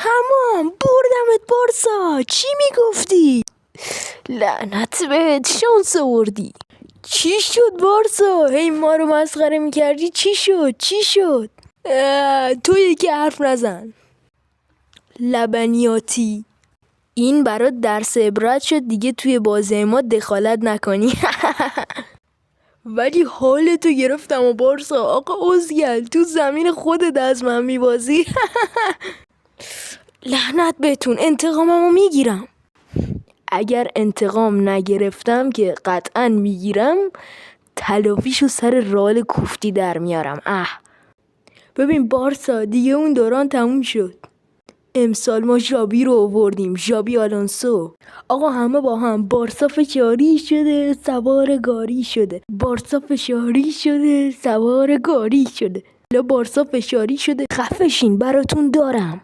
تمام بردمت بارسا. چی میگفتی؟ لعنت بهت، شانس آوردی. چی شد بارسا؟ هی ما رو مسخره میکردی. چی شد؟ تو یکی حرف نزن. لبنیاتی، این برات درس عبرت شد دیگه توی بازی ما دخالت نکنی. ولی حالتو گرفتم و بارسا. آقا ازگل، تو زمین خودت از من میبازی. لعنت بهتون، انتقاممو میگیرم. اگر انتقام نگرفتم که قطعا میگیرم، تلافیشو سر رال کوفتی در میارم. ببین بارسا، دیگه اون دوران تموم شد. امسال ما ژاوی رو آوردیم، ژاوی آلونسو. آقا همه با هم. بارسا فشاری شده سوار گاری شده. بارسا فشاری شده سوار گاری شده. بارسا فشاری شده. خفشین، براتون دارم.